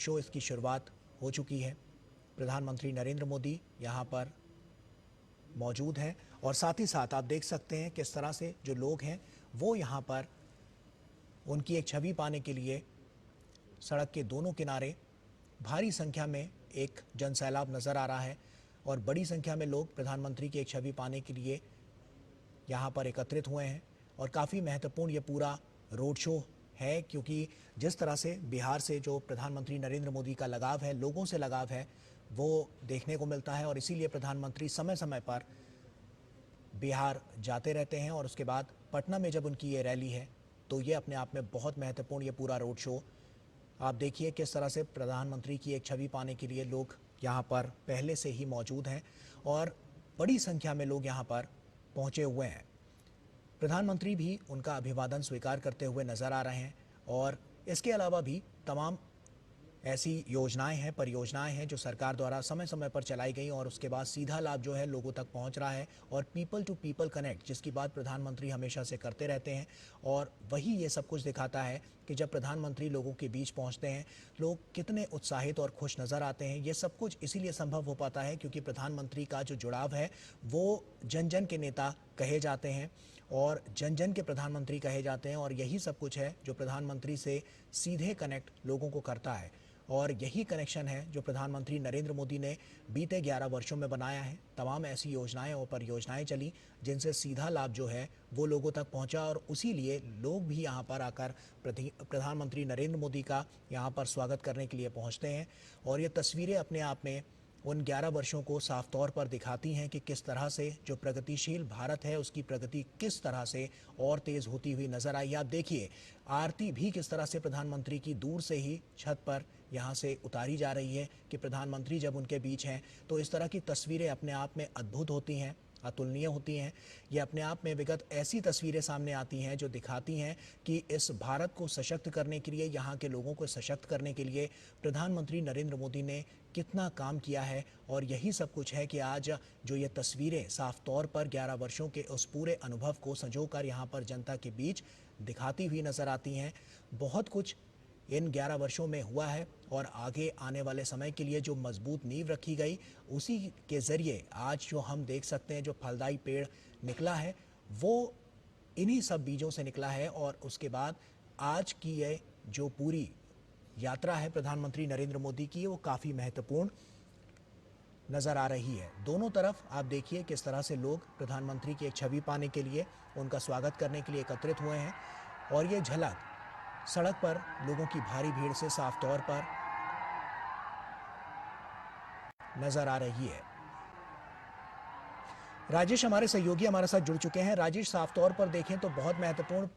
Show इसकी शुरुआत हो चुकी है। प्रधानमंत्री नरेंद्र मोदी यहाँ पर मौजूद हैं और साथ ही साथ आप देख सकते हैं किस तरह से जो लोग हैं वो यहाँ पर उनकी एक छवि पाने के लिए सड़क के दोनों किनारे भारी संख्या में एक जनसैलाब नज़र आ रहा है और बड़ी संख्या में लोग प्रधानमंत्री की एक छवि पाने के लिए यहाँ पर एकत्रित हुए हैं। और काफ़ी महत्वपूर्ण ये पूरा रोड शो है क्योंकि जिस तरह से बिहार से जो प्रधानमंत्री नरेंद्र मोदी का लगाव है, लोगों से लगाव है, वो देखने को मिलता है और इसीलिए प्रधानमंत्री समय समय पर बिहार जाते रहते हैं। और उसके बाद पटना में जब उनकी ये रैली है तो ये अपने आप में बहुत महत्वपूर्ण ये पूरा रोड शो आप देखिए किस तरह से प्रधानमंत्री की एक छवि पाने के लिए लोग यहाँ पर पहले से ही मौजूद हैं और बड़ी संख्या में लोग यहाँ पर पहुँचे हुए हैं। प्रधानमंत्री भी उनका अभिवादन स्वीकार करते हुए नजर आ रहे हैं और इसके अलावा भी तमाम ऐसी योजनाएं हैं, परियोजनाएं हैं जो सरकार द्वारा समय समय पर चलाई गई और उसके बाद सीधा लाभ जो है लोगों तक पहुंच रहा है। और पीपल टू पीपल कनेक्ट जिसकी बात प्रधानमंत्री हमेशा से करते रहते हैं और वही ये सब कुछ दिखाता है कि जब प्रधानमंत्री लोगों के बीच पहुंचते हैं लोग कितने उत्साहित और खुश नज़र आते हैं। ये सब कुछ इसीलिए संभव हो पाता है क्योंकि प्रधानमंत्री का जो जुड़ाव है वो जन जन के नेता कहे जाते हैं और जन जन के प्रधानमंत्री कहे जाते हैं और यही सब कुछ है जो प्रधानमंत्री से सीधे कनेक्ट लोगों को करता है। और यही कनेक्शन है जो प्रधानमंत्री नरेंद्र मोदी ने बीते 11 वर्षों में बनाया है। तमाम ऐसी योजनाएं और परियोजनाएं चली जिनसे सीधा लाभ जो है वो लोगों तक पहुंचा और उसी लिए लोग भी यहाँ पर आकर प्रधानमंत्री नरेंद्र मोदी का यहाँ पर स्वागत करने के लिए पहुँचते हैं। और ये तस्वीरें अपने आप में उन 11 वर्षों को साफ तौर पर दिखाती हैं कि किस तरह से जो प्रगतिशील भारत है उसकी प्रगति किस तरह से और तेज़ होती हुई नजर आई। आप देखिए आरती भी किस तरह से प्रधानमंत्री की दूर से ही छत पर यहाँ से उतारी जा रही है कि प्रधानमंत्री जब उनके बीच हैं तो इस तरह की तस्वीरें अपने आप में अद्भुत होती हैं, अतुलनीय होती हैं। ये अपने आप में विगत ऐसी तस्वीरें सामने आती हैं जो दिखाती हैं कि इस भारत को सशक्त करने के लिए, यहाँ के लोगों को सशक्त करने के लिए प्रधानमंत्री नरेंद्र मोदी ने कितना काम किया है। और यही सब कुछ है कि आज जो ये तस्वीरें साफ तौर पर 11 वर्षों के उस पूरे अनुभव को संजोकर यहाँ पर जनता के बीच दिखाती हुई नज़र आती हैं। बहुत कुछ इन 11 वर्षों में हुआ है और आगे आने वाले समय के लिए जो मजबूत नींव रखी गई उसी के ज़रिए आज जो हम देख सकते हैं जो फलदायी पेड़ निकला है वो इन्हीं सब बीजों से निकला है। और उसके बाद आज की ये जो पूरी यात्रा है प्रधानमंत्री नरेंद्र मोदी की वो काफ़ी महत्वपूर्ण नज़र आ रही है। दोनों तरफ आप देखिए किस तरह से लोग प्रधानमंत्री की एक छवि पाने के लिए, उनका स्वागत करने के लिए एकत्रित हुए हैं और ये झलक सड़क पर लोगों की भारी भीड़ से साफ तौर पर नजर आ रही है। राजेश हमारे सहयोगी हमारे साथ जुड़ चुके हैं। राजेश, साफ तौर पर देखें तो बहुत महत्वपूर्ण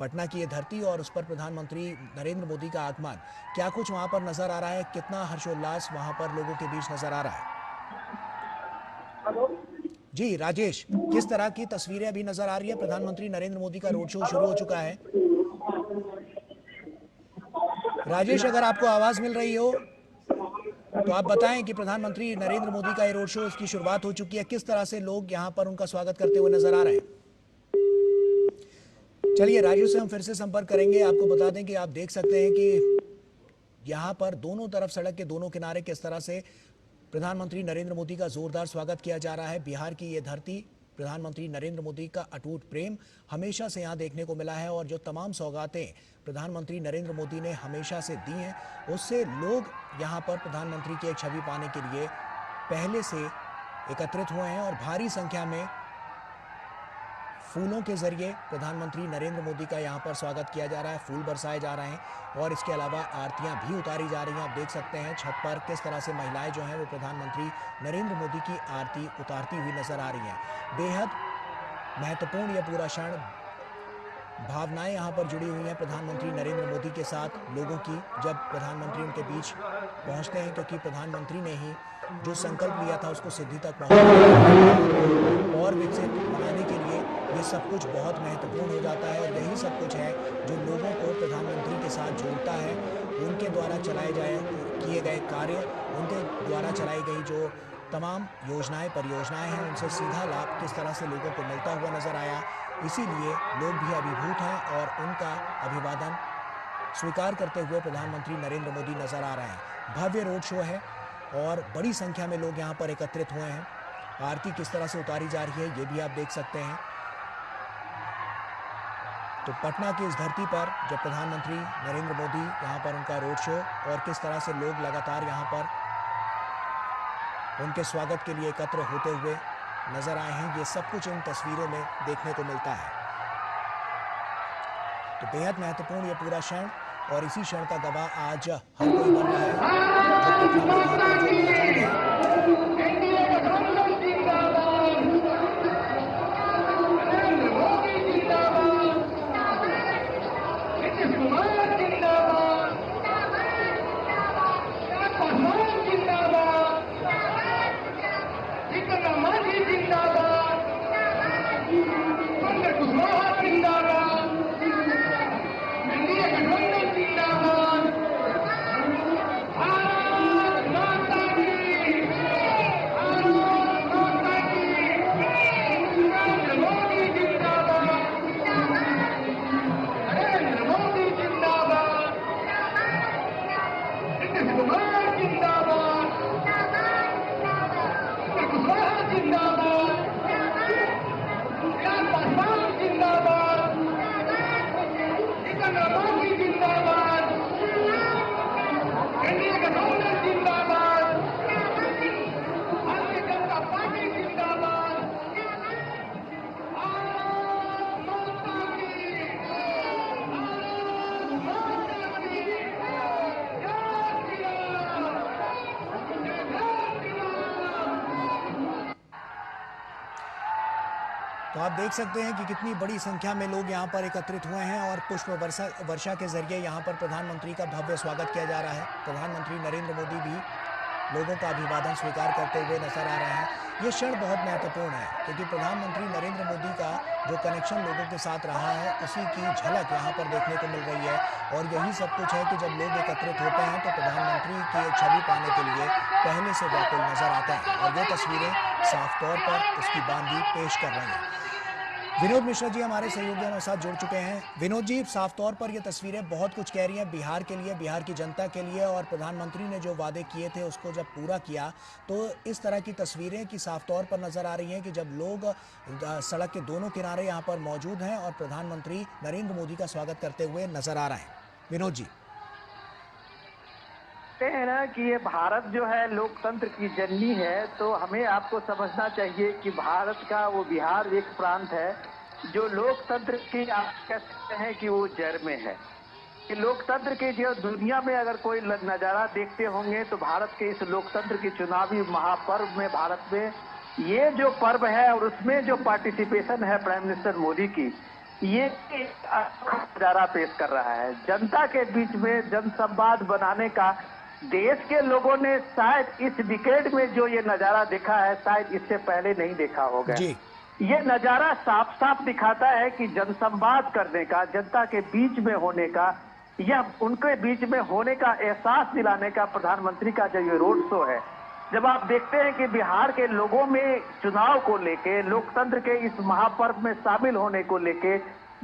पटना की ये धरती और उस पर प्रधानमंत्री नरेंद्र मोदी का आगमन, क्या कुछ वहां पर नजर आ रहा है? कितना हर्षोल्लास वहां पर लोगों के बीच नजर आ रहा है? जी राजेश, किस तरह की तस्वीरें अभी नजर आ रही है? प्रधानमंत्री नरेंद्र मोदी का रोड शो शुरू हो चुका है। राजेश, अगर आपको आवाज मिल रही हो तो आप बताएं कि प्रधानमंत्री नरेंद्र मोदी का ये रोड शो इसकी शुरुआत हो चुकी है, किस तरह से लोग यहां पर उनका स्वागत करते हुए नजर आ रहे हैं। चलिए राजेश से हम फिर से संपर्क करेंगे। आपको बता दें कि आप देख सकते हैं कि यहां पर दोनों तरफ सड़क के दोनों किनारे किस तरह से प्रधानमंत्री नरेंद्र मोदी का जोरदार स्वागत किया जा रहा है। बिहार की ये धरती, प्रधानमंत्री नरेंद्र मोदी का अटूट प्रेम हमेशा से यहाँ देखने को मिला है और जो तमाम सौगातें प्रधानमंत्री नरेंद्र मोदी ने हमेशा से दी हैं उससे लोग यहाँ पर प्रधानमंत्री की एक छवि पाने के लिए पहले से एकत्रित हुए हैं और भारी संख्या में फूलों के जरिए प्रधानमंत्री नरेंद्र मोदी का यहाँ पर स्वागत किया जा रहा है। फूल बरसाए जा रहे हैं और इसके अलावा आरतियाँ भी उतारी जा रही हैं। आप देख सकते हैं छत पर किस तरह से महिलाएं जो हैं वो प्रधानमंत्री नरेंद्र मोदी की आरती उतारती हुई नजर आ रही हैं। बेहद महत्वपूर्ण यह पूरा क्षण, भावनाएं यहाँ पर जुड़ी हुई हैं प्रधानमंत्री नरेंद्र मोदी के साथ लोगों की, जब प्रधानमंत्री उनके बीच पहुँचते हैं क्योंकि प्रधानमंत्री ने ही जो संकल्प लिया था उसको सिद्धि तक पहुँचाने और विकसित बनाने के लिए ये सब कुछ बहुत महत्वपूर्ण हो जाता है। और यही सब कुछ है जो लोगों को प्रधानमंत्री के साथ जोड़ता है। उनके द्वारा किए गए कार्य, उनके द्वारा चलाई गई जो तमाम योजनाएं परियोजनाएं हैं उनसे सीधा लाभ किस तरह से लोगों को मिलता हुआ नजर आया। इसीलिए लोग भी अभिभूत हैं और उनका अभिवादन स्वीकार करते हुए प्रधानमंत्री नरेंद्र मोदी नजर आ रहे हैं। भव्य रोड शो है और बड़ी संख्या में लोग यहाँ पर एकत्रित हुए हैं। आरती किस तरह से उतारी जा रही है ये भी आप देख सकते हैं। तो पटना की इस धरती पर जब प्रधानमंत्री नरेंद्र मोदी यहाँ पर उनका रोड शो और किस तरह से लोग लगातार यहाँ पर उनके स्वागत के लिए एकत्र होते हुए नजर आए हैं, ये सब कुछ इन तस्वीरों में देखने को मिलता है। तो बेहद महत्वपूर्ण ये पूरा क्षण और इसी क्षण का गवाह आज हर कोई बन रहा है जो पटना में यहाँ पर जो मौजूद है। तो आप देख सकते हैं कि कितनी बड़ी संख्या में लोग यहाँ पर एकत्रित हुए हैं और पुष्प वर्षा के जरिए यहाँ पर प्रधानमंत्री का भव्य स्वागत किया जा रहा है। प्रधानमंत्री नरेंद्र मोदी भी लोगों का अभिवादन स्वीकार करते हुए नजर आ रहे हैं। ये क्षण बहुत महत्वपूर्ण है क्योंकि प्रधानमंत्री नरेंद्र मोदी का जो कनेक्शन लोगों के साथ रहा है उसी की झलक यहाँ पर देखने को मिल रही है। और यही सब कुछ है कि जब लोग एकत्रित होते हैं तो प्रधानमंत्री की छवि पाने के लिए पहले से व्याकुल नजर आते हैं और ये तस्वीरें साफ तौर पर उसकी बांधी पेश कर रही हैं। विनोद मिश्रा जी हमारे सहयोगी हमारे साथ जुड़ चुके हैं। विनोद जी, साफ तौर पर ये तस्वीरें बहुत कुछ कह रही हैं बिहार के लिए, बिहार की जनता के लिए, और प्रधानमंत्री ने जो वादे किए थे उसको जब पूरा किया तो इस तरह की तस्वीरें की साफ तौर पर नजर आ रही हैं कि जब लोग सड़क के दोनों किनारे यहाँ पर मौजूद हैं और प्रधानमंत्री नरेंद्र मोदी का स्वागत करते हुए नजर आ रहे हैं। विनोद जी, है ना कि ये भारत जो है लोकतंत्र की जननी है, तो हमें आपको समझना चाहिए कि भारत का वो बिहार एक प्रांत है जो लोकतंत्र की आप कह सकते हैं कि वो जड़ में है। कि लोकतंत्र के जो दुनिया में अगर कोई नजारा देखते होंगे तो भारत के इस लोकतंत्र की चुनावी महापर्व में भारत में ये जो पर्व है और उसमें जो पार्टिसिपेशन है प्राइम मिनिस्टर मोदी की, ये नजारा पेश कर रहा है। जनता के बीच में जनसंवाद बनाने का देश के लोगों ने शायद इस डिकेड में जो ये नजारा देखा है शायद इससे पहले नहीं देखा होगा। ये नजारा साफ साफ दिखाता है कि जनसंवाद करने का, जनता के बीच में होने का, या उनके बीच में होने का एहसास दिलाने का प्रधानमंत्री का जो ये रोड शो है। जब आप देखते हैं कि बिहार के लोगों में चुनाव को लेके, लोकतंत्र के इस महापर्व में शामिल होने को लेके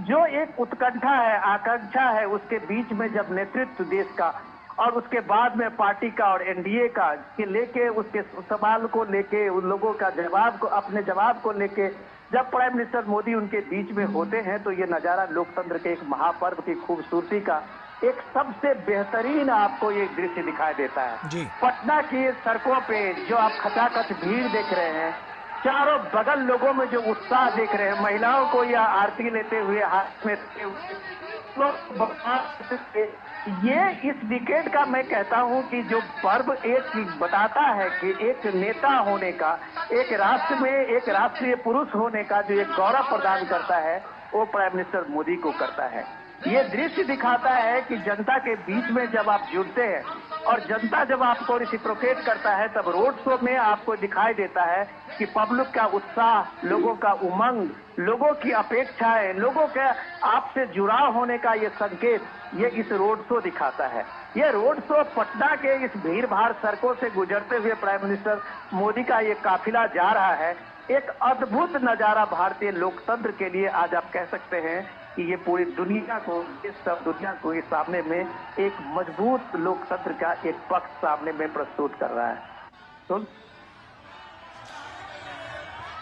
जो एक उत्कंठा है, आकांक्षा है, उसके बीच में जब नेतृत्व देश का और उसके बाद में पार्टी का और एनडीए का के लेके, उसके सवाल को लेके, उन लोगों का जवाब को, अपने जवाब को लेके जब प्राइम मिनिस्टर मोदी उनके बीच में होते हैं तो ये नजारा लोकतंत्र के एक महापर्व की खूबसूरती का एक सबसे बेहतरीन आपको ये दृश्य दिखाई देता है। पटना की सड़कों पे जो आप खचाखच भीड़ देख रहे हैं, चारों बगल लोगों में जो उत्साह देख रहे हैं, महिलाओं को या आरती लेते हुए हाथ में ये इस डिकेड का मैं कहता हूं कि जो पर्व एक बताता है कि एक नेता होने का, एक राष्ट्र में एक राष्ट्रीय पुरुष होने का जो एक गौरव प्रदान करता है वो प्राइम मिनिस्टर मोदी को करता है। ये दृश्य दिखाता है कि जनता के बीच में जब आप जुड़ते हैं और जनता जब आपको रिसिप्रोकेट करता है तब रोड शो में आपको दिखाई देता है कि पब्लिक का उत्साह, लोगों का उमंग, लोगों की अपेक्षाएं, लोगों के आपसे जुड़ाव होने का ये संकेत ये इस रोड शो दिखाता है। ये रोड शो पटना के इस भीड़ भाड़ सड़कों से गुजरते हुए प्राइम मिनिस्टर मोदी का ये काफिला जा रहा है। एक अद्भुत नजारा भारतीय लोकतंत्र के लिए आज आप कह सकते हैं कि ये पूरी दुनिया को, इस सब दुनिया को इस सामने में एक मजबूत लोकतंत्र का एक पक्ष सामने में प्रस्तुत कर रहा है। तो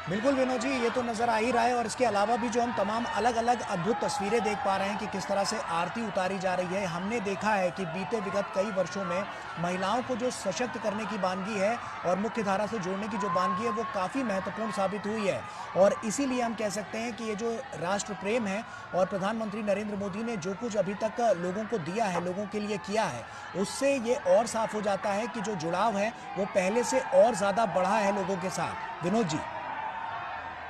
बिल्कुल विनोद जी, ये तो नजर आ ही रहा है। और इसके अलावा भी जो हम तमाम अलग अलग अद्भुत तस्वीरें देख पा रहे हैं कि किस तरह से आरती उतारी जा रही है। हमने देखा है कि बीते विगत कई वर्षों में महिलाओं को जो सशक्त करने की बानगी है और मुख्य धारा से जोड़ने की जो बानगी है वो काफ़ी महत्वपूर्ण साबित हुई है। और इसीलिए हम कह सकते हैं कि ये जो राष्ट्र प्रेम है और प्रधानमंत्री नरेंद्र मोदी ने जो कुछ अभी तक लोगों को दिया है, लोगों के लिए किया है, उससे ये और साफ हो जाता है कि जो जुड़ाव है वो पहले से और ज़्यादा बढ़ा है लोगों के साथ। विनोद जी,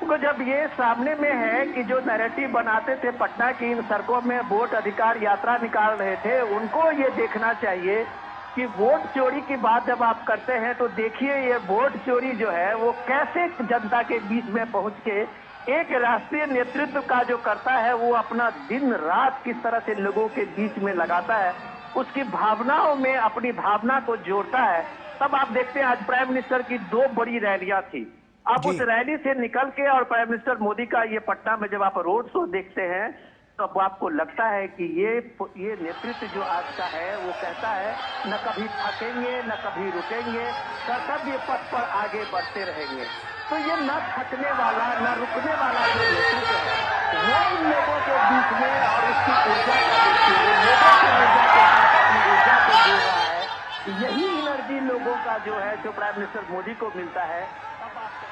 तो जब ये सामने में है कि जो नैरेटिव बनाते थे पटना की इन सड़कों में वोट अधिकार यात्रा निकाल रहे थे, उनको ये देखना चाहिए कि वोट चोरी की बात जब आप करते हैं तो देखिए ये वोट चोरी जो है वो कैसे जनता के बीच में पहुंच के एक राष्ट्रीय नेतृत्व का जो करता है वो अपना दिन रात किस तरह से लोगों के बीच में लगाता है, उसकी भावनाओं में अपनी भावना को जोड़ता है। तब आप देखते हैं आज प्राइम मिनिस्टर की 2 बड़ी रैलियां थी। आप जी उस रैली से निकल के और प्राइम मिनिस्टर मोदी का ये पटना में जब आप रोड शो देखते हैं तो अब आपको लगता है कि ये नेतृत्व जो आज का है वो कहता है न कभी थकेंगे न कभी रुकेंगे, कर्तव्य पथ पर आगे बढ़ते रहेंगे। तो ये न थकने वाला न रुकने वाला जो नेतृत्व है वो इन लोगों के बीच में और उसकी ऊर्जा का देखिए, लोगों की ऊर्जा के साथ अपनी ऊर्जा को जोड़ रहा है। यही एनर्जी लोगों का जो है जो प्राइम मिनिस्टर मोदी को मिलता है। अब आप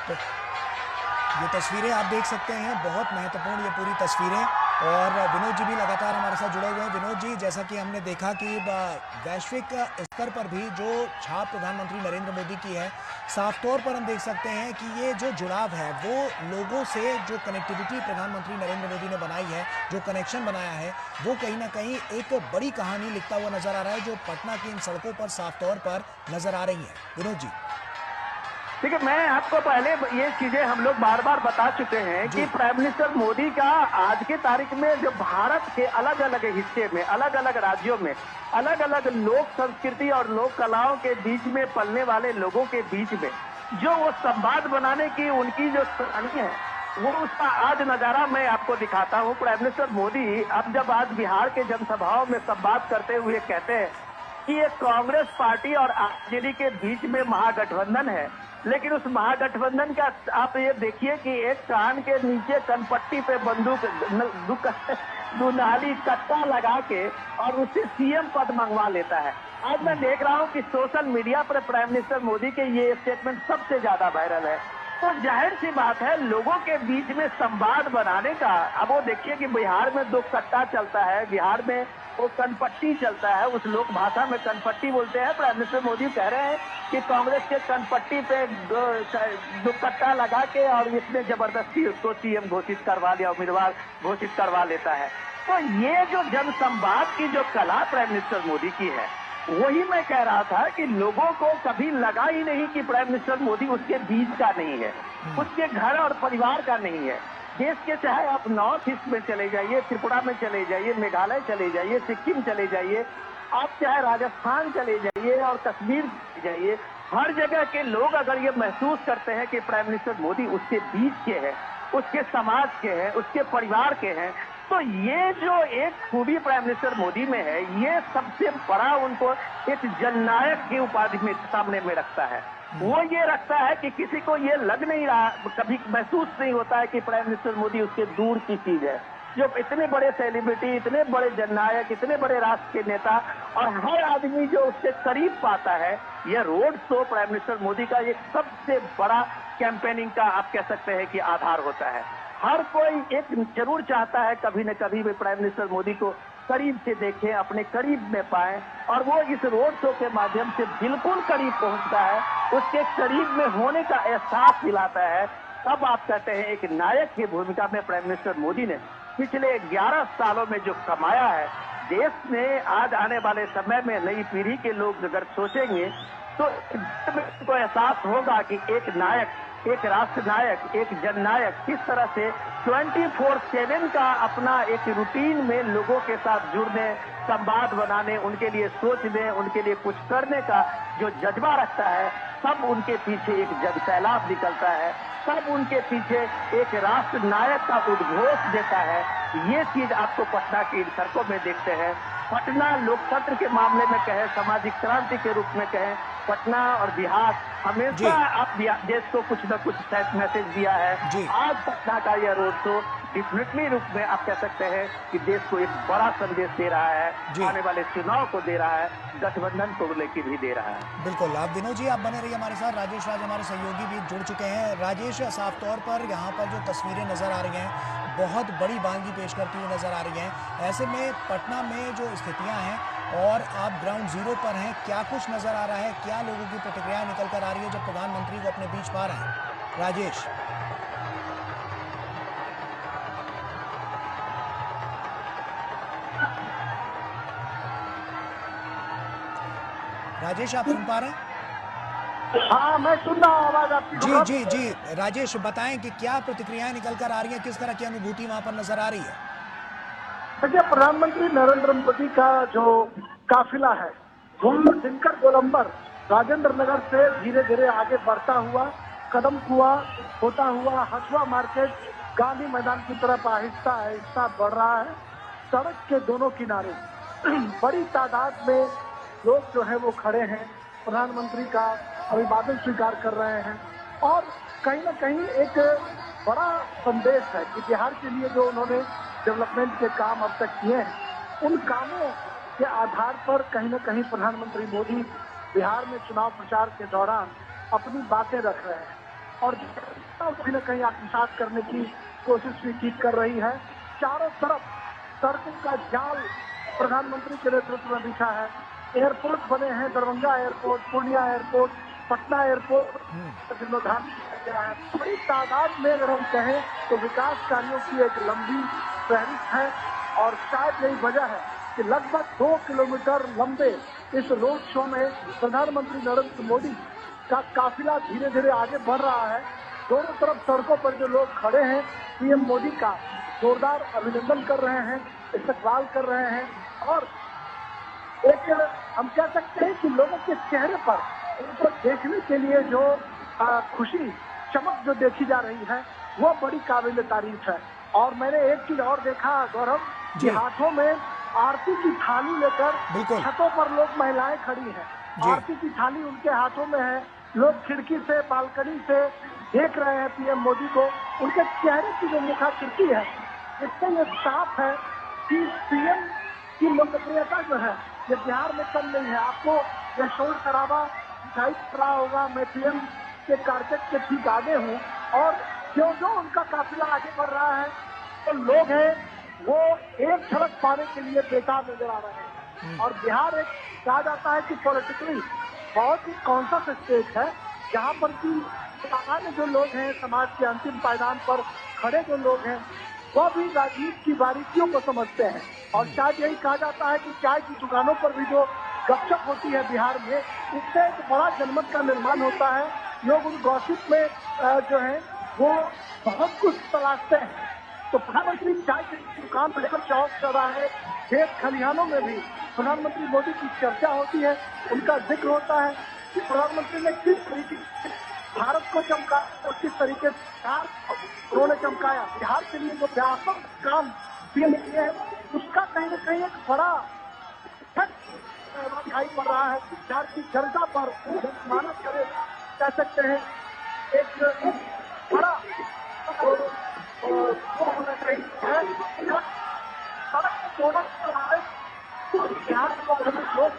तो ये तस्वीरें आप देख सकते हैं, बहुत महत्वपूर्ण ये पूरी तस्वीरें। और विनोद जी भी लगातार हमारे साथ जुड़े हुए हैं। विनोद जी, जैसा कि हमने देखा कि वैश्विक स्तर पर भी जो छाप प्रधानमंत्री नरेंद्र मोदी की है, साफ तौर पर हम देख सकते हैं कि ये जो जुड़ाव है वो लोगों से, जो कनेक्टिविटी प्रधानमंत्री नरेंद्र मोदी ने बनाई है, जो कनेक्शन बनाया है, वो कहीं ना कहीं एक बड़ी कहानी लिखता हुआ नजर आ रहा है, जो पटना की इन सड़कों पर साफ तौर पर नजर आ रही है। विनोद जी। देखिए, मैं आपको पहले ये चीजें हम लोग बार बार बता चुके हैं कि प्राइम मिनिस्टर मोदी का आज के तारीख में जो भारत के अलग अलग हिस्से में, अलग अलग राज्यों में, अलग अलग लोक संस्कृति और लोक कलाओं के बीच में पलने वाले लोगों के बीच में जो वो संवाद बनाने की उनकी जो कहानी है, वो उसका आज नजारा मैं आपको दिखाता हूँ। प्राइम मिनिस्टर मोदी अब जब आज बिहार के जनसभाओं में संवाद करते हुए कहते हैं कि ये कांग्रेस पार्टी और आरजेडी के बीच में महागठबंधन है, लेकिन उस महागठबंधन का आप ये देखिए कि एक कान के नीचे कनपट्टी पे बंदूक दुनाली कट्टा लगा के और उससे सीएम पद मंगवा लेता है। आज मैं देख रहा हूं कि सोशल मीडिया पर प्राइम मिनिस्टर मोदी के ये स्टेटमेंट सबसे ज्यादा वायरल है। तो जाहिर सी बात है, लोगों के बीच में संवाद बनाने का। अब वो देखिए कि बिहार में दो कट्टा चलता है, बिहार में वो कनपट्टी चलता है, उस लोक भाषा में कनपट्टी बोलते हैं। प्राइम मिनिस्टर मोदी कह रहे हैं कि कांग्रेस के कनपट्टी पे दो कट्टा लगा के और इसने जबरदस्ती उसको सीएम घोषित करवा लिया, उम्मीदवार घोषित करवा लेता है। तो ये जो जनसंवाद की जो कला प्राइम मिनिस्टर मोदी की है, वही मैं कह रहा था कि लोगों को कभी लगा ही नहीं कि प्राइम मिनिस्टर मोदी उसके बीच का नहीं है, उसके घर और परिवार का नहीं है। देश के चाहे आप नॉर्थ ईस्ट में चले जाइए, त्रिपुरा में चले जाइए, मेघालय चले जाइए, सिक्किम चले जाइए, आप चाहे राजस्थान चले जाइए और कश्मीर चले जाइए, हर जगह के लोग अगर ये महसूस करते हैं कि प्राइम मिनिस्टर मोदी उसके बीच के हैं, उसके समाज के हैं, उसके परिवार के हैं, तो ये जो एक खूबी प्राइम मिनिस्टर मोदी में है, ये सबसे बड़ा उनको एक जननायक की उपाधि में सामने में रखता है। वो ये रखता है कि किसी को ये लग नहीं रहा, कभी महसूस नहीं होता है कि प्राइम मिनिस्टर मोदी उसके दूर की चीज है। जो इतने बड़े सेलिब्रिटी, इतने बड़े जननायक, इतने बड़े राष्ट्र के नेता और हर आदमी जो उससे करीब पाता है, यह road show prime minister Modi का एक सबसे बड़ा कैंपेनिंग का आप कह सकते हैं कि आधार होता है। हर कोई एक जरूर चाहता है कभी न कभी भी प्राइम मिनिस्टर मोदी को करीब से देखें, अपने करीब में पाएं, और वो इस रोड शो के माध्यम से बिल्कुल करीब पहुंचता है, उसके करीब में होने का एहसास दिलाता है। तब आप कहते हैं एक नायक की भूमिका में प्राइम मिनिस्टर मोदी ने पिछले 11 सालों में जो कमाया है, देश में आज आने वाले समय में नई पीढ़ी के लोग अगर सोचेंगे तो इनको एहसास होगा कि एक नायक, एक राष्ट्र नायक, एक जननायक किस तरह से 24/7 का अपना एक रूटीन में लोगों के साथ जुड़ने, संवाद बनाने, उनके लिए सोचने, उनके लिए कुछ करने का जो जज्बा रखता है। सब उनके पीछे एक जन सैलाब निकलता है, सब उनके पीछे एक राष्ट्र नायक का उद्घोष देता है। ये चीज आपको पटना की सड़कों में देखते हैं। पटना लोकतंत्र के मामले में कहें, सामाजिक क्रांति के रूप में कहें, पटना और बिहार हमेशा आप देश को कुछ न कुछ मैसेज दिया है। आज पटना का यह रोड शो डेफिनेटली रूप में आप कह सकते हैं कि देश को एक बड़ा संदेश दे रहा है, आने वाले चुनाव को दे रहा है, गठबंधन को लेकर भी दे रहा है। बिल्कुल। आप विनोद जी आप बने रहिए हमारे साथ। राजेश राज हमारे सहयोगी भी जुड़ चुके हैं। राजेश, साफ तौर पर यहाँ पर जो तस्वीरें नजर आ रही हैं, बहुत बड़ी बांगी पेश करती हुई नजर आ रही हैं। ऐसे में पटना में जो स्थितियां हैं और आप ग्राउंड जीरो पर हैं, क्या कुछ नजर आ रहा है, क्या लोगों की प्रतिक्रियाएं निकल कर आ रही है जब प्रधानमंत्री को अपने बीच पा रहे हैं? राजेश राजेश आप सुन पा रहे हैं? हाँ, मैं सुन रहा हूँ आवाज आपकी। जी जी जी, राजेश बताएं कि क्या प्रतिक्रियाएं निकल कर आ रही हैं, किस तरह की अनुभूति वहां पर नजर आ रही है? देखिए, प्रधानमंत्री नरेंद्र मोदी का जो काफिला है वो दिनकर गोलंबर राजेंद्र नगर से धीरे धीरे आगे बढ़ता हुआ, कदम कुआ होता हुआ हसुआ मार्केट, गांधी मैदान की तरफ आहिस्ता आहिस्ता बढ़ रहा है। सड़क के दोनों किनारे बड़ी तादाद में लोग जो है वो खड़े हैं, प्रधानमंत्री का अभिवादन स्वीकार कर रहे हैं। और कहीं ना कहीं एक बड़ा संदेश है कि बिहार के लिए जो उन्होंने डेवलपमेंट के काम अब तक किए हैं, उन कामों के आधार पर कहीं ना कहीं प्रधानमंत्री मोदी बिहार में चुनाव प्रचार के दौरान अपनी बातें रख रहे हैं। और कहीं न कहीं आत्मसात करने की कोशिश भी की कर रही है। चारों तरफ सड़कों का जाल प्रधानमंत्री के नेतृत्व में बिछा है। एयरपोर्ट बने हैं, Darbhanga airport, Purnia airport, Patna airport जीर्णोद्धार किया गया है। बड़ी तादाद में अगर हम कहें तो विकास कार्यों की एक लंबी फहरिस्त है और शायद यही वजह है कि लगभग 2 किलोमीटर लंबे इस रोड शो में प्रधानमंत्री नरेंद्र मोदी का काफिला धीरे धीरे आगे बढ़ रहा है। दोनों तरफ सड़कों पर जो लोग खड़े हैं पीएम मोदी का जोरदार अभिनंदन कर रहे हैं, इस्तकबाल कर रहे हैं और एक हम कह सकते हैं कि लोगों के चेहरे पर उनको देखने के लिए जो खुशी चमक जो देखी जा रही है वो बड़ी काबिल तारीफ है। और मैंने एक चीज और देखा गौरव कि हाथों में आरती की थाली लेकर छतों पर लोग महिलाएं खड़ी हैं। आरती की थाली उनके हाथों में है। लोग खिड़की से बालकनी से देख रहे हैं पीएम मोदी को। उनके चेहरे की जो मुखाकृति है इससे ये साफ है कि पीएम की लोकप्रियता जो है ये बिहार में कम नहीं है। आपको यह शोर शराबा दिखाई पड़ रहा होगा। मैं पीएम के कारपेट के ठीक आगे हूँ और जो जो उनका काफिला आगे बढ़ रहा है तो लोग हैं वो एक झलक पाने के लिए बेताब नजर आ रहे हैं। और बिहार एक कहा जाता है कि पॉलिटिकली बहुत ही कॉन्शियस स्टेट है जहाँ पर कि सामान्य जो लोग हैं समाज के अंतिम पायदान पर खड़े जो लोग हैं वह भी राजनीति की बारीकियों को समझते हैं। और शायद यही कहा जाता है कि चाय की दुकानों पर भी जो गपशप होती है बिहार में इससे एक बड़ा जनमत का निर्माण होता है। लोग उन गॉसिप में जो है वो बहुत कुछ तलाशते हैं। तो प्रधानमंत्री चाय की दुकान पर लेकर चौक चौराहे खेत खलिहानों में भी प्रधानमंत्री मोदी की चर्चा होती है, उनका जिक्र होता है कि प्रधानमंत्री ने किस तरीके से भारत को चमका और किस तरीके से उन्होंने चमकाया। बिहार के लिए जो व्यापक काम किए हैं उसका कहीं न कहीं एक बड़ा दिखाई पड़ रहा है। बिहार की जनता पर मानव करे कह सकते हैं एक बड़ा होना चाहिए। सड़क तोड़ना बिहार को लोग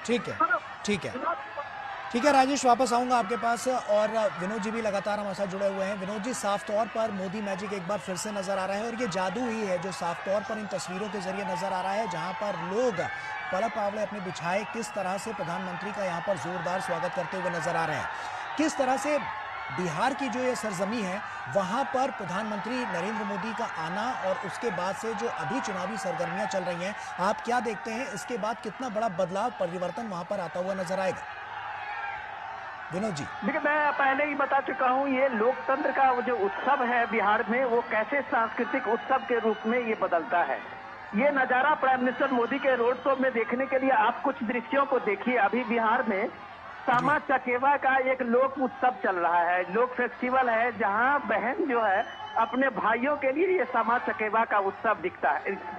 ठीक है राजेश, वापस आऊंगा आपके पास। और विनोद जी भी लगातार हमारे साथ जुड़े हुए हैं। विनोद जी, साफ तौर पर मोदी मैजिक एक बार फिर से नजर आ रहा है और ये जादू ही है जो साफ तौर पर इन तस्वीरों के जरिए नजर आ रहा है, जहां पर लोग पलक आवले अपने बिछाए किस तरह से प्रधानमंत्री का यहाँ पर जोरदार स्वागत करते हुए नजर आ रहे हैं। किस तरह से बिहार की जो ये सरजमी है वहां पर प्रधानमंत्री नरेंद्र मोदी का आना और उसके बाद से जो अभी चुनावी सरगर्मियां चल रही हैं, आप क्या देखते हैं इसके बाद कितना बड़ा बदलाव परिवर्तन वहां पर आता हुआ नजर आएगा? विनोद जी। देखिए, मैं पहले ही बता चुका हूं ये लोकतंत्र का जो उत्सव है बिहार में वो कैसे सांस्कृतिक उत्सव के रूप में ये बदलता है। ये नजारा प्राइम मिनिस्टर मोदी के रोड शो में देखने के लिए आप कुछ दृश्यों को देखिए। अभी बिहार में सामा चकेवा का एक लोक उत्सव चल रहा है, लोक फेस्टिवल है, जहां बहन जो है अपने भाइयों के लिए ये सामा चकेवा का उत्सव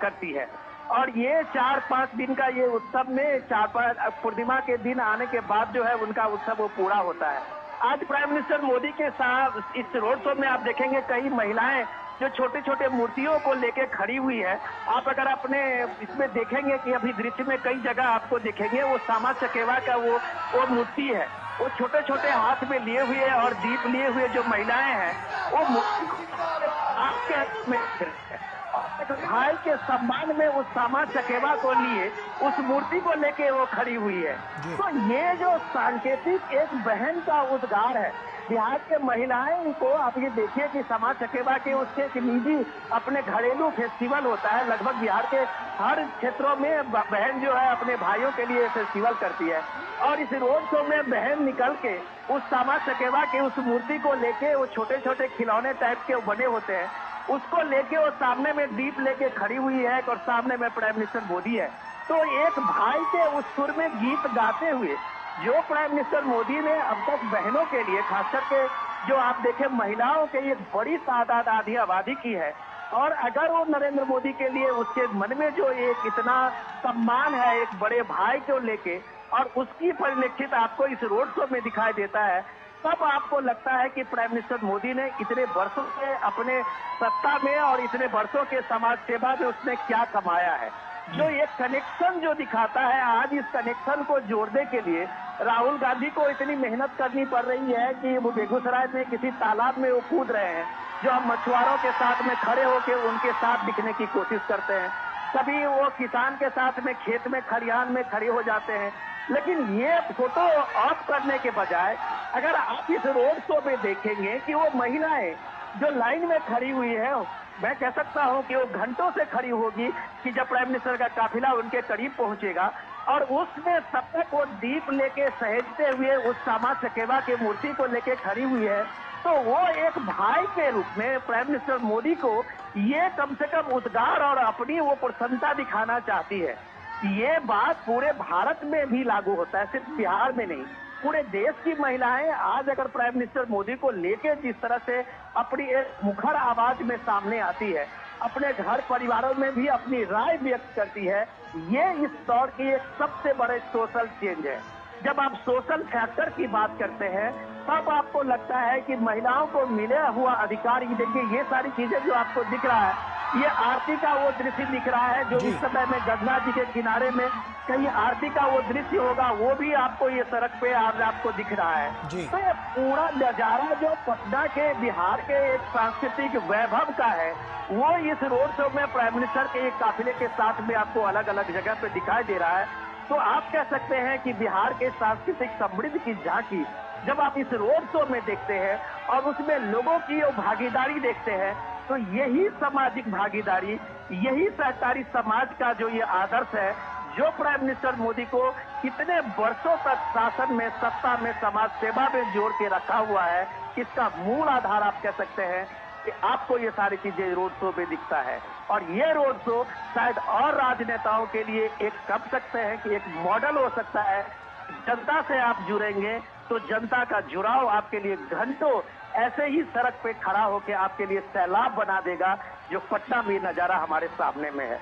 करती है। और ये 4-5 दिन का ये उत्सव में 4-5 पूर्णिमा के दिन आने के बाद जो है उनका उत्सव वो पूरा होता है। आज प्राइम मिनिस्टर मोदी के साथ इस रोड शो में आप देखेंगे कई महिलाएं जो छोटे छोटे मूर्तियों को लेके खड़ी हुई है। आप अगर अपने इसमें देखेंगे कि अभी दृश्य में कई जगह आपको देखेंगे वो सामा चकेवा का वो मूर्ति है, वो छोटे छोटे हाथ में लिए हुए और दीप लिए हुए जो महिलाएं हैं वो मूर्ति आपके हाथ में भाई के सम्मान में उस सामा चकेवा को लिए उस मूर्ति को लेके वो खड़ी हुई है। तो ये जो सांकेतिक एक बहन का उद्गार है बिहार के महिलाएं को, आप ये देखिए कि सामा चकेवा के उसके एक निजी अपने घरेलू फेस्टिवल होता है। लगभग बिहार के हर क्षेत्रों में बहन जो है अपने भाइयों के लिए फेस्टिवल करती है और इस रोड शो में बहन निकल के उस सामा चकेवा के उस मूर्ति को लेके वो छोटे छोटे खिलौने टाइप के बने होते हैं उसको लेके वो सामने में दीप लेके खड़ी हुई है और सामने में प्राइम मिनिस्टर मोदी है। तो एक भाई के उस सुर में गीत गाते हुए जो प्राइम मिनिस्टर मोदी ने अब तक बहनों के लिए, खास करके जो आप देखें महिलाओं के लिए बड़ी तादाद आधी आबादी की है। और अगर वो नरेंद्र मोदी के लिए उसके मन में जो एक इतना सम्मान है एक बड़े भाई को लेके और उसकी परिलक्षित आपको इस रोड शो में दिखाई देता है। तब आपको लगता है कि प्राइम मिनिस्टर मोदी ने इतने वर्षों से अपने सत्ता में और इतने वर्षों के समाज सेवा में उसने क्या कमाया है। जो एक कनेक्शन जो दिखाता है, आज इस कनेक्शन को जोड़ने के लिए राहुल गांधी को इतनी मेहनत करनी पड़ रही है कि वो बेगूसराय में किसी तालाब में वो कूद रहे हैं, जो हम मछुआरों के साथ में खड़े होकर उनके साथ दिखने की कोशिश करते हैं। कभी वो किसान के साथ में खेत में खलिहान में खड़े हो जाते हैं। लेकिन ये फोटो ऑफ करने के बजाय अगर आप इस रोड शो में देखेंगे कि वो महिलाएं जो लाइन में खड़ी हुई है, मैं कह सकता हूं कि वो घंटों से खड़ी होगी कि जब प्राइम मिनिस्टर का काफिला उनके करीब पहुंचेगा और उसमें तब तक वो दीप लेके सहेजते हुए उस श्यामा चकेवा की मूर्ति को लेके खड़ी हुई है, तो वो एक भाई के रूप में प्राइम मिनिस्टर मोदी को ये कम से कम उद्गार और अपनी वो प्रसन्नता दिखाना चाहती है। ये बात पूरे भारत में भी लागू होता है, सिर्फ बिहार में नहीं। पूरे देश की महिलाएं आज अगर प्राइम मिनिस्टर मोदी को लेके जिस तरह से अपनी एक मुखर आवाज में सामने आती है, अपने घर परिवारों में भी अपनी राय व्यक्त करती है, ये इस दौर की एक सबसे बड़े सोशल चेंज है। जब आप सोशल फैक्टर की बात करते हैं तब आपको लगता है कि महिलाओं को मिला हुआ अधिकार, ये देखिए ये सारी चीजें जो आपको दिख रहा है, ये आरती का वो दृश्य दिख रहा है जो इस समय में गंगा जी के किनारे में कहीं आरती का वो दृश्य होगा, वो भी आपको ये सड़क पे आज आपको दिख रहा है। तो ये पूरा नजारा जो पटना के बिहार के एक सांस्कृतिक वैभव का है, वो इस रोड शो में प्राइम मिनिस्टर के एक काफिले के साथ में आपको अलग अलग जगह पे दिखाई दे रहा है। तो आप कह सकते हैं कि बिहार के सांस्कृतिक समृद्धि की झांकी जब आप इस रोड शो में देखते हैं और उसमें लोगों की वो भागीदारी देखते हैं, तो यही सामाजिक भागीदारी, यही सहकारी समाज का जो ये आदर्श है, जो प्राइम मिनिस्टर मोदी को कितने वर्षों तक शासन में, सत्ता में, समाज सेवा में जोड़ के रखा हुआ है, इसका मूल आधार आप कह सकते हैं कि आपको ये सारी चीजें रोड शो में दिखता है। और ये रोड शो शायद और राजनेताओं के लिए एक कह सकते हैं कि एक मॉडल हो सकता है। जनता से आप जुड़ेंगे तो जनता का जुड़ाव आपके लिए घंटों ऐसे ही सड़क पे खड़ा होकर आपके लिए सैलाब बना देगा, जो पटना में नजारा हमारे सामने में है।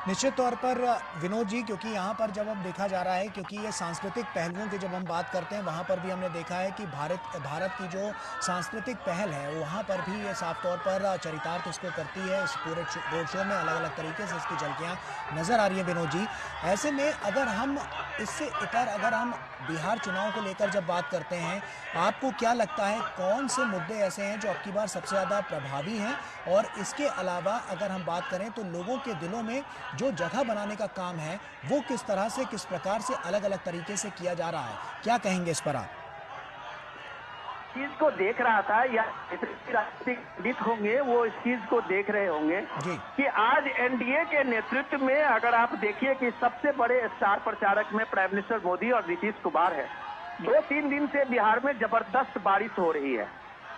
निश्चित तौर पर विनोद जी, क्योंकि यहाँ पर जब हम देखा जा रहा है, क्योंकि ये सांस्कृतिक पहलुओं की जब हम बात करते हैं, वहाँ पर भी हमने देखा है कि भारत की जो सांस्कृतिक पहल है वहाँ पर भी ये साफ तौर पर चरितार्थ इसको करती है। इस पूरे रोड शो में अलग अलग तरीके से इसकी झलकियाँ नजर आ रही है विनोद जी। ऐसे में अगर हम इससे इतर अगर हम बिहार चुनाव को लेकर जब बात करते हैं, आपको क्या लगता है कौन से मुद्दे ऐसे हैं जो अब की बार सबसे ज़्यादा प्रभावी हैं? और इसके अलावा अगर हम बात करें तो लोगों के दिलों में जो जगह बनाने का काम है वो किस तरह से, किस प्रकार से अलग अलग तरीके से किया जा रहा है, क्या कहेंगे इस पर आप? चीज को देख रहा था या राजनीतिक पंडित होंगे वो इस चीज को देख रहे होंगे कि आज एनडीए के नेतृत्व में अगर आप देखिए कि सबसे बड़े स्टार प्रचारक में प्राइम मिनिस्टर मोदी और नीतीश कुमार है। 2-3 दिन से बिहार में जबरदस्त बारिश हो रही है।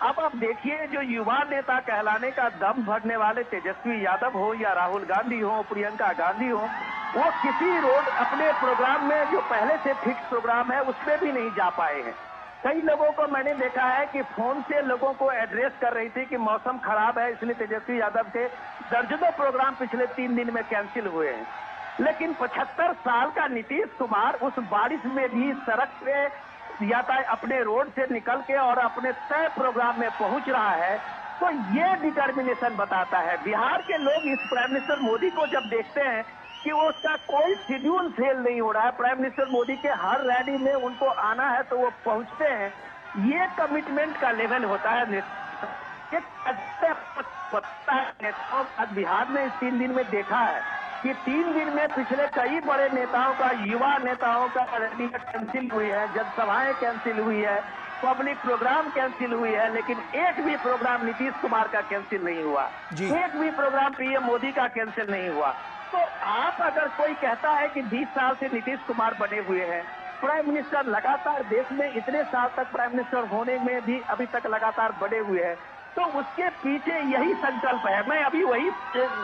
अब आप देखिए जो युवा नेता कहलाने का दम भरने वाले तेजस्वी यादव हो या राहुल गांधी हो, प्रियंका गांधी हो, वो किसी रोड अपने प्रोग्राम में जो पहले से फिक्स प्रोग्राम है उसमें भी नहीं जा पाए हैं। कई लोगों को मैंने देखा है कि फोन से लोगों को एड्रेस कर रही थी कि मौसम खराब है, इसलिए तेजस्वी यादव के दर्जनों प्रोग्राम पिछले 3 दिन में कैंसिल हुए हैं। लेकिन 75 साल का नीतीश कुमार उस बारिश में भी सड़क पे यातायात अपने रोड से निकल के और अपने तय प्रोग्राम में पहुंच रहा है। तो ये डिटर्मिनेशन बताता है। बिहार के लोग इस प्राइम मिनिस्टर मोदी को जब देखते हैं कि वो उसका कोई शेड्यूल फेल नहीं हो रहा है, प्राइम मिनिस्टर मोदी के हर रैली में उनको आना है तो वो पहुंचते हैं, ये कमिटमेंट का लेवल होता है। नेताओं आज बिहार में इस 3 दिन में देखा है कि 3 दिन में पिछले कई बड़े नेताओं का, युवा नेताओं का रैली कैंसिल हुई है, जनसभाएं कैंसिल हुई है, पब्लिक प्रोग्राम कैंसिल हुई है, लेकिन एक भी प्रोग्राम नीतीश कुमार का कैंसिल नहीं हुआ, एक भी प्रोग्राम पीएम मोदी का कैंसिल नहीं हुआ। तो आप अगर कोई कहता है कि 20 साल से नीतीश कुमार बने हुए हैं, प्राइम मिनिस्टर लगातार देश में इतने साल तक प्राइम मिनिस्टर होने में भी अभी तक लगातार बने हुए हैं, तो उसके पीछे यही संकल्प है। मैं अभी वही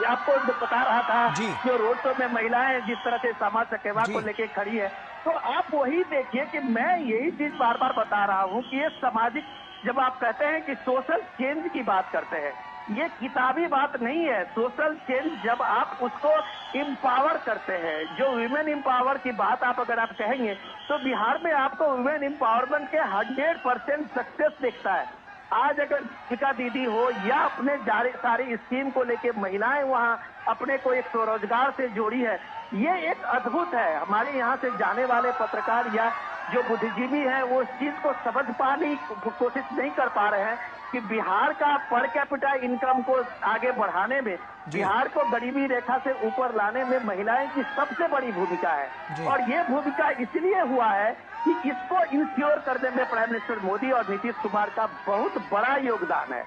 आपको बता रहा था जो रोड शो में महिलाएं जिस तरह से समाज चकेवा को लेके खड़ी है, तो आप वही देखिए कि मैं यही चीज बार बार बता रहा हूँ कि ये सामाजिक, जब आप कहते हैं कि सोशल चेंज की बात करते हैं, ये किताबी बात नहीं है। सोशल चेंज जब आप उसको इम्पावर करते हैं, जो विमेन इम्पावर की बात आप अगर आप कहेंगे तो बिहार में आपको विमेन इम्पावरमेंट के 100% सक्सेस दिखता है। आज अगर दीपिका दीदी हो या अपने सारी स्कीम को लेके महिलाएं वहां अपने को एक स्वरोजगार से जोड़ी है, ये एक अद्भुत है। हमारे यहाँ से जाने वाले पत्रकार या जो बुद्धिजीवी हैं वो इस चीज को समझ पाने की कोशिश नहीं कर पा रहे हैं कि बिहार का पर कैपिटा इनकम को आगे बढ़ाने में, बिहार को गरीबी रेखा से ऊपर लाने में महिलाएं की सबसे बड़ी भूमिका है। और ये भूमिका इसलिए हुआ है कि इसको इंश्योर करने में प्राइम मिनिस्टर मोदी और नीतीश कुमार का बहुत बड़ा योगदान है।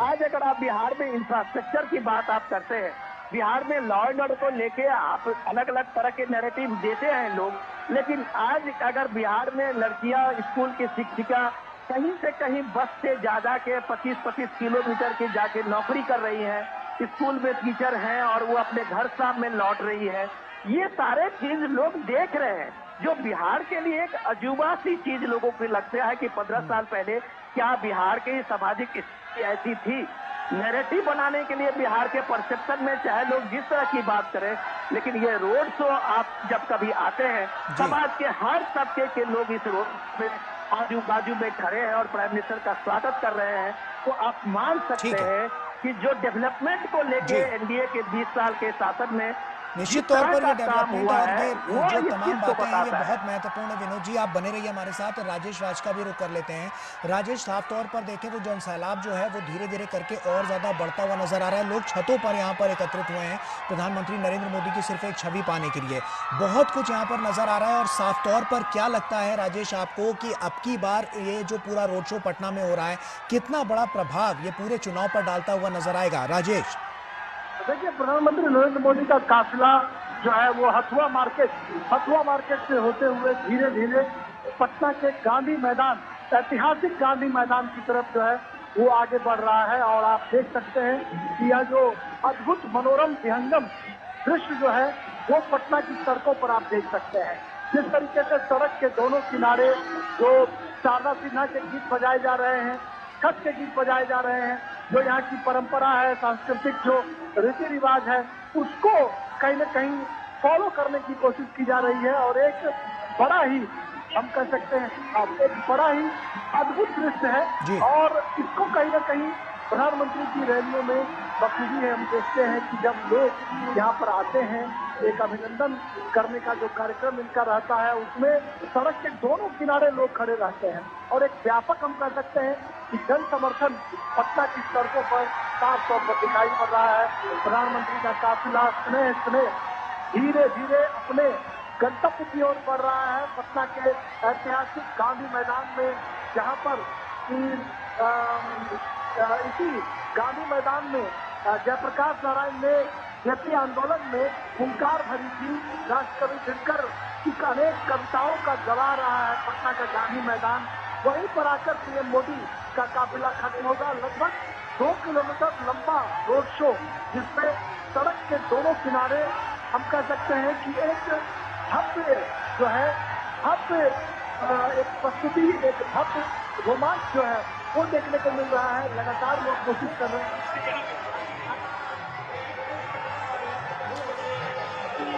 आज अगर आप बिहार में इंफ्रास्ट्रक्चर की बात आप करते हैं, बिहार में लॉ एंड ऑर्डर को लेके आप अलग अलग तरह के नैरेटिव देते हैं लोग, लेकिन आज अगर बिहार में लड़कियां स्कूल की शिक्षिका कहीं से कहीं बस से जा के 25-25 किलोमीटर की जाके नौकरी कर रही हैं, स्कूल में टीचर हैं और वो अपने घर शाम में लौट रही है, ये सारे चीज लोग देख रहे हैं। जो बिहार के लिए एक अजूबा सी चीज लोगों को लगता है कि 15 साल पहले क्या बिहार की सामाजिक स्थिति ऐसी थी। नैरेटिव बनाने के लिए बिहार के परसेप्शन में चाहे लोग जिस तरह की बात करें, लेकिन ये रोड शो आप जब कभी आते हैं, समाज के हर तबके के लोग इस रोड में आजू बाजू में खड़े हैं और प्राइम मिनिस्टर का स्वागत कर रहे हैं, तो आप मान सकते हैं कि जो डेवलपमेंट को लेके एनडीए के 20 साल के शासन में निश्चित तौर पर ये डेवलपमेंट और ये जो तमाम बातें हैं ये बहुत महत्वपूर्ण है। विनोद जी आप बने रहिए हमारे साथ, और राजेश राज का भी रुख कर लेते हैं। राजेश, साफ तौर पर देखें तो जनसैलाब जो है वो धीरे धीरे करके और ज्यादा बढ़ता हुआ नजर आ रहा है। लोग छतों पर यहाँ पर एकत्रित हुए हैं प्रधानमंत्री नरेंद्र मोदी की सिर्फ एक छवि पाने के लिए। बहुत कुछ यहाँ पर नजर आ रहा है। और साफ तौर पर क्या लगता है राजेश आपको कि अब की बार ये जो पूरा रोड शो पटना में हो रहा है, कितना बड़ा प्रभाव ये पूरे चुनाव पर डालता हुआ नजर आएगा? राजेश, देखिए, प्रधानमंत्री नरेंद्र मोदी का काफिला जो है वो हथुआ मार्केट से होते हुए धीरे धीरे पटना के गांधी मैदान, ऐतिहासिक गांधी मैदान की तरफ जो है वो आगे बढ़ रहा है। और आप देख सकते हैं कि यह जो अद्भुत मनोरम विहंगम दृश्य जो है वो पटना की सड़कों पर आप देख सकते हैं। जिस तरीके से सड़क के दोनों किनारे जो शारदा सिन्हा के गीत बजाए जा रहे हैं, छठ के गीत बजाए जा रहे हैं, जो यहाँ की परंपरा है, सांस्कृतिक जो रीति रिवाज है, उसको कहीं न कहीं फॉलो करने की कोशिश की जा रही है। और एक बड़ा ही, हम कह सकते हैं एक बड़ा ही अद्भुत दृश्य है। और इसको कहीं न कहीं प्रधानमंत्री की रैलियों में बखूबी है। हम देखते हैं कि जब लोग यहाँ पर आते हैं, एक अभिनंदन करने का जो कार्यक्रम इनका रहता है, उसमें सड़क के दोनों किनारे लोग खड़े रहते हैं। और एक व्यापक हम कह सकते हैं कि जन समर्थन पटना की सड़कों पर साफ तौर पर दिखाई पड़ रहा है। प्रधानमंत्री का काफिला स्नेह धीरे धीरे अपने गंतव्य की ओर बढ़ रहा है। पटना के ऐतिहासिक गांधी मैदान में, जहां पर इसी गांधी मैदान में जयप्रकाश नारायण ने जेपी आंदोलन में हुंकार भरी थी। राष्ट्रकवि दिनकर की अनेक कविताओं का गवाह रहा है पटना का गांधी मैदान। वहीं पर आकर पीएम मोदी का काफिला खत्म होगा। लगभग 2 किलोमीटर लंबा रोड शो, जिसमें सड़क के दोनों किनारे हम कह सकते हैं कि एक भव्य जो है एक प्रस्तुति, एक भव्य रोमांच जो है वो देखने को मिल रहा है। लगातार लोग कोशिश कर रहे हैं।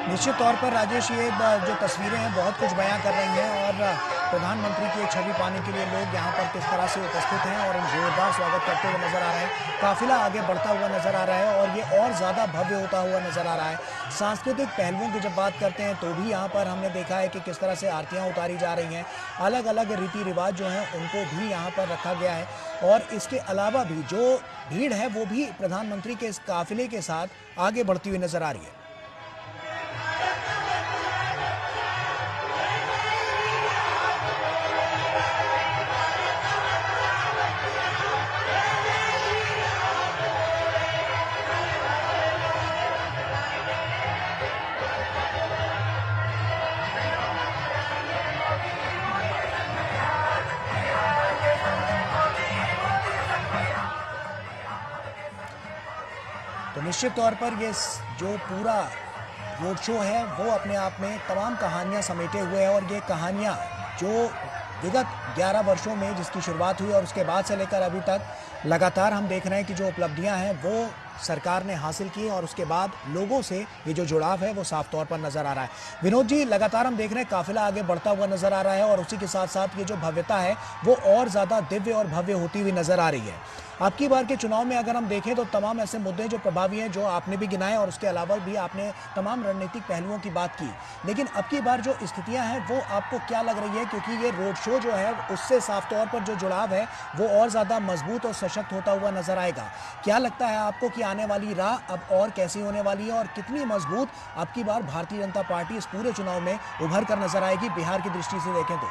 निश्चित तौर पर राजेश, ये जो तस्वीरें हैं बहुत कुछ बयां कर रही हैं। और प्रधानमंत्री की एक छवि पाने के लिए लोग यहाँ पर किस तरह से उपस्थित हैं और जोरदार स्वागत करते हुए नजर आ रहे हैं। काफिला आगे बढ़ता हुआ नजर आ रहा है और ये और ज़्यादा भव्य होता हुआ नजर आ रहा है। सांस्कृतिक पहलुओं की जब बात करते हैं तो भी यहाँ पर हमने देखा है कि किस तरह से आरतियाँ उतारी जा रही हैं। अलग अलग रीति रिवाज जो हैं उनको भी यहाँ पर रखा गया है। और इसके अलावा भी जो भीड़ है वो भी प्रधानमंत्री के इस काफिले के साथ आगे बढ़ती हुई नजर आ रही है। तो निश्चित तौर पर ये जो पूरा रोड शो है वो अपने आप में तमाम कहानियां समेटे हुए है। और ये कहानियां जो विगत 11 वर्षों में जिसकी शुरुआत हुई और उसके बाद से लेकर अभी तक लगातार हम देख रहे हैं कि जो उपलब्धियां हैं वो सरकार ने हासिल की और उसके बाद लोगों से ये जो जुड़ाव है वो साफ तौर पर नजर आ रहा है। विनोद जी, लगातार हम देख रहे हैं काफिला आगे बढ़ता हुआ नजर आ रहा है और उसी के साथ साथ ये जो भव्यता है वो और ज्यादा दिव्य और भव्य होती हुई नजर आ रही है। आपकी बार के चुनाव में अगर हम देखें तो तमाम ऐसे मुद्दे जो प्रभावी हैं जो आपने भी गिनाए और उसके अलावा भी आपने तमाम रणनीतिक पहलुओं की बात की, लेकिन अब की बार जो स्थितियां हैं वो आपको क्या लग रही है, क्योंकि ये रोड शो जो है उससे साफ तौर पर जो जुड़ाव है वो और ज्यादा मजबूत और सशक्त होता हुआ नजर आएगा। क्या लगता है आपको कि आने वाली राह अब और कैसी होने वाली है और कितनी मजबूत अब की बार भारतीय जनता पार्टी इस पूरे चुनाव में उभर कर नजर आएगी बिहार की दृष्टि से देखें तो?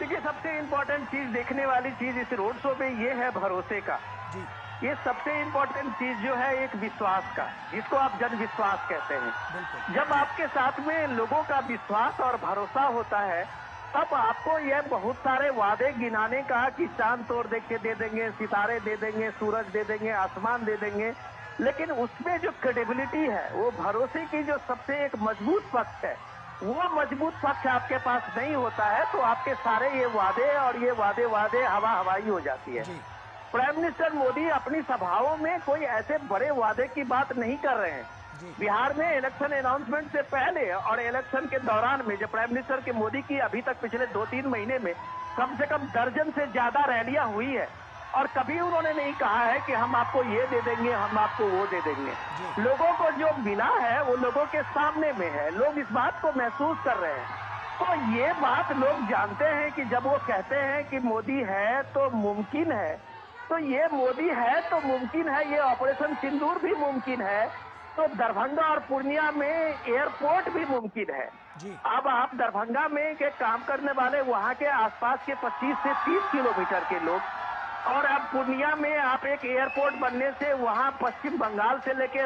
देखिए, सबसे इम्पोर्टेंट चीज, देखने वाली चीज इस रोड शो में ये है भरोसे का। जी, ये सबसे इम्पोर्टेंट चीज जो है एक विश्वास का, जिसको आप जन विश्वास कहते हैं। बिल्कुल। जब आपके साथ में लोगों का विश्वास और भरोसा होता है तब आपको यह बहुत सारे वादे गिनाने का कि चांद तोड़ देख के दे देंगे, सितारे दे देंगे, सूरज दे देंगे, आसमान दे देंगे, लेकिन उसमें जो क्रेडिबिलिटी है, वो भरोसे की जो सबसे एक मजबूत पक्ष है, वो मजबूत पक्ष आपके पास नहीं होता है तो आपके सारे ये वादे हवा हवाई हो जाती है। जी, प्राइम मिनिस्टर मोदी अपनी सभाओं में कोई ऐसे बड़े वादे की बात नहीं कर रहे हैं। जी, बिहार में इलेक्शन अनाउंसमेंट से पहले और इलेक्शन के दौरान में जब प्राइम मिनिस्टर के मोदी की अभी तक पिछले 2-3 महीने में कम से कम दर्जन से ज्यादा रैलियां हुई है और कभी उन्होंने नहीं कहा है कि हम आपको ये दे देंगे, हम आपको वो दे देंगे। जी। लोगों को जो मिला है वो लोगों के सामने में है, लोग इस बात को महसूस कर रहे हैं। तो ये बात लोग जानते हैं कि जब वो कहते हैं कि मोदी है तो मुमकिन है, तो ये मोदी है तो मुमकिन है, ये ऑपरेशन सिंदूर भी मुमकिन है, तो दरभंगा और पूर्णिया में एयरपोर्ट भी मुमकिन है। जी, अब आप दरभंगा में के काम करने वाले वहाँ के आसपास के 25 से 30 किलोमीटर के लोग, और अब पूर्णिया में आप एक एयरपोर्ट बनने से वहाँ पश्चिम बंगाल से लेके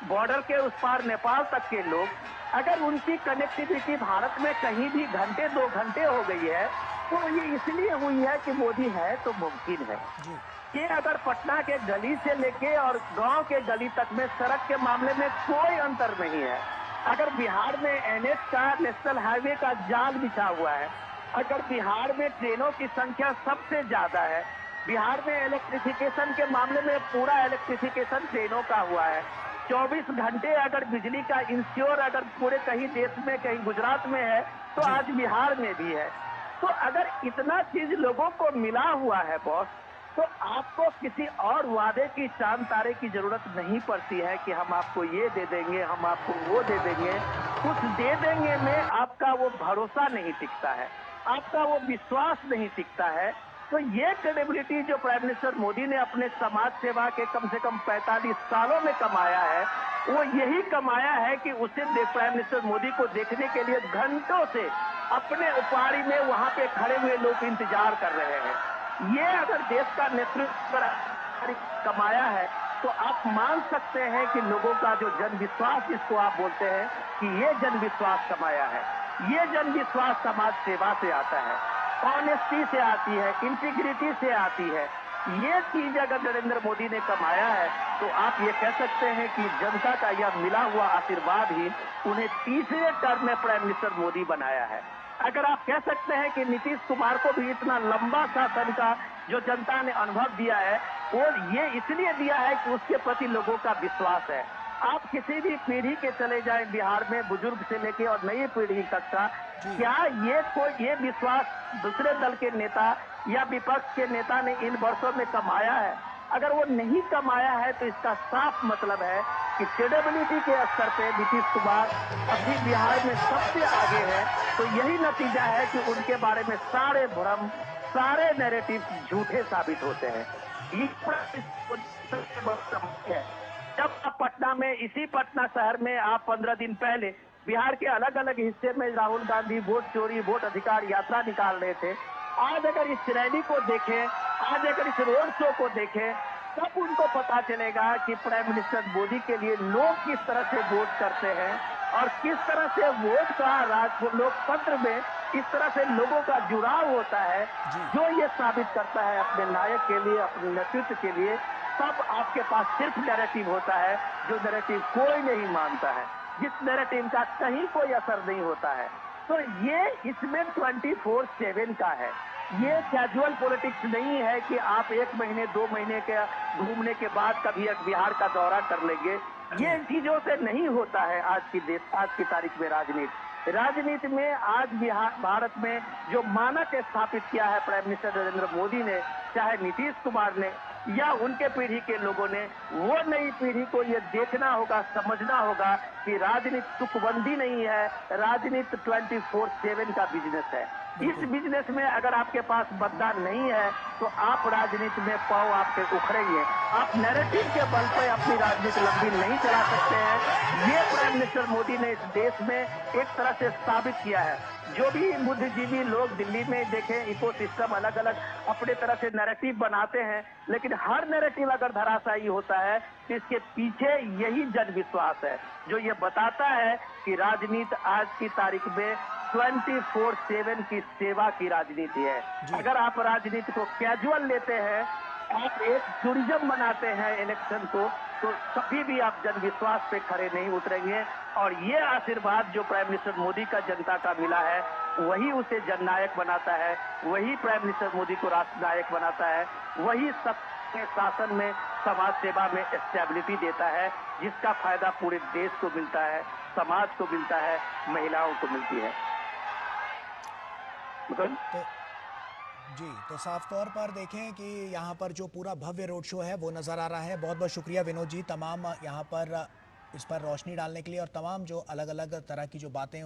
बॉर्डर के उस पार नेपाल तक के लोग, अगर उनकी कनेक्टिविटी भारत में कहीं भी घंटे 2 घंटे हो गई है तो ये इसलिए हुई है कि मोदी है तो मुमकिन है। जी, कि अगर पटना के गली से लेके और गांव के गली तक में सड़क के मामले में कोई अंतर नहीं है, अगर बिहार में एनएच का, नेशनल हाईवे का जाल बिछा हुआ है, अगर बिहार में ट्रेनों की संख्या सबसे ज्यादा है, बिहार में इलेक्ट्रिफिकेशन के मामले में पूरा इलेक्ट्रिफिकेशन ट्रेनों का हुआ है, 24 घंटे अगर बिजली का इंश्योर अगर पूरे कहीं देश में, कहीं गुजरात में है तो आज बिहार में भी है। तो अगर इतना चीज लोगों को मिला हुआ है बॉस, तो आपको किसी और वादे की, चांद तारे की जरूरत नहीं पड़ती है कि हम आपको ये दे देंगे, हम आपको वो दे देंगे। कुछ दे देंगे में आपका वो भरोसा नहीं टिकता है, आपका वो विश्वास नहीं टिकता है। तो ये क्रेडिबिलिटी जो प्राइम मिनिस्टर मोदी ने अपने समाज सेवा के कम से कम 45 सालों में कमाया है, वो यही कमाया है कि उसे प्राइम मिनिस्टर मोदी को देखने के लिए घंटों से अपने उपारी में वहां पे खड़े हुए लोग इंतजार कर रहे हैं। ये अगर देश का नेतृत्व कमाया है तो आप मान सकते हैं कि लोगों का जो जन विश्वास, जिसको आप बोलते हैं कि ये जन विश्वास कमाया है, ये जन विश्वास समाज सेवा से आता है, ऑनेस्टी से आती है, इंटीग्रिटी से आती है। ये चीज अगर नरेंद्र मोदी ने कमाया है तो आप ये कह सकते हैं कि जनता का यह मिला हुआ आशीर्वाद ही उन्हें तीसरे टर्म में प्राइम मिनिस्टर मोदी बनाया है। अगर आप कह सकते हैं कि नीतीश कुमार को भी इतना लंबा शासन का जो जनता ने अनुभव दिया है वो ये इसलिए दिया है कि उसके प्रति लोगों का विश्वास है। आप किसी भी पीढ़ी के चले जाएं बिहार में, बुजुर्ग से लेके और नई पीढ़ी तक का, क्या ये विश्वास दूसरे दल के नेता या विपक्ष के नेता ने इन वर्षों में कमाया है? अगर वो नहीं कमाया है तो इसका साफ मतलब है कि क्रेडिबिलिटी के स्तर पे नीतीश कुमार अभी बिहार में सबसे आगे है। तो यही नतीजा है कि उनके बारे में सारे भ्रम, सारे नैरेटिव झूठे साबित होते हैं। जब आप पटना में, इसी पटना शहर में आप 15 दिन पहले बिहार के अलग अलग हिस्से में राहुल गांधी वोट चोरी, वोट अधिकार यात्रा निकाल रहे थे, आज अगर इस रैली को देखें, आज अगर इस रोड शो को देखें, तब उनको पता चलेगा कि प्राइम मिनिस्टर मोदी के लिए लोग किस तरह से वोट करते हैं और किस तरह से वोट का लोकतंत्र में इस तरह से लोगों का जुड़ाव होता है, जो ये साबित करता है अपने नायक के लिए, अपने नेतृत्व के लिए। तब आपके पास सिर्फ नैरेटिव होता है, जो नैरेटिव कोई नहीं मानता है, जिस नैरेटिव का कहीं कोई असर नहीं होता है। तो ये इसमें 24/7 का है। ये कैजुअल पॉलिटिक्स नहीं है कि आप 1 महीने 2 महीने के घूमने के बाद कभी एक बिहार का दौरा कर लेंगे। ये इन चीजों से नहीं होता है आज की तारीख में राजनीति में आज भारत में जो मानक स्थापित किया है प्राइम मिनिस्टर नरेंद्र मोदी ने, चाहे नीतीश कुमार ने या उनके पीढ़ी के लोगों ने, वो नई पीढ़ी को ये देखना होगा, समझना होगा कि राजनीति तुकबंदी नहीं है, राजनीति 24/7 का बिजनेस है। इस बिजनेस में अगर आपके पास मतदान नहीं है तो आप राजनीति में पाँव आपके उखड़ेंगे। आप नैरेटिव के बल पर अपनी राजनीति लंबी नहीं चला सकते हैं। ये प्राइम मिनिस्टर मोदी ने इस देश में एक तरह से साबित किया है। जो भी बुद्धिजीवी लोग दिल्ली में देखें, इकोसिस्टम अलग अलग अपने तरह से नैरेटिव बनाते हैं, लेकिन हर नैरेटिव अगर धराशायी होता है तो इसके पीछे यही जन विश्वास है जो ये बताता है कि राजनीति आज की तारीख में 24/7 की सेवा की राजनीति है। अगर आप राजनीति को कैजुअल लेते हैं, आप एक टूरिज्म बनाते हैं इलेक्शन को, तो कभी भी आप जन विश्वास पे खड़े नहीं उतरेंगे। और ये आशीर्वाद जो प्राइम मिनिस्टर मोदी का जनता का मिला है, वही उसे जननायक बनाता है, वही प्राइम मिनिस्टर मोदी को राष्ट्र नायक बनाता है, वही सबके शासन में, समाज सेवा में स्टेबिलिटी देता है, जिसका फायदा पूरे देश को मिलता है, समाज को मिलता है, महिलाओं को मिलती है। तो साफ तौर पर देखें कि यहाँ पर जो पूरा भव्य रोड शो है वो नज़र आ रहा है। बहुत बहुत शुक्रिया विनोद जी, तमाम यहाँ पर इस पर रोशनी डालने के लिए और तमाम जो अलग अलग तरह की जो बातें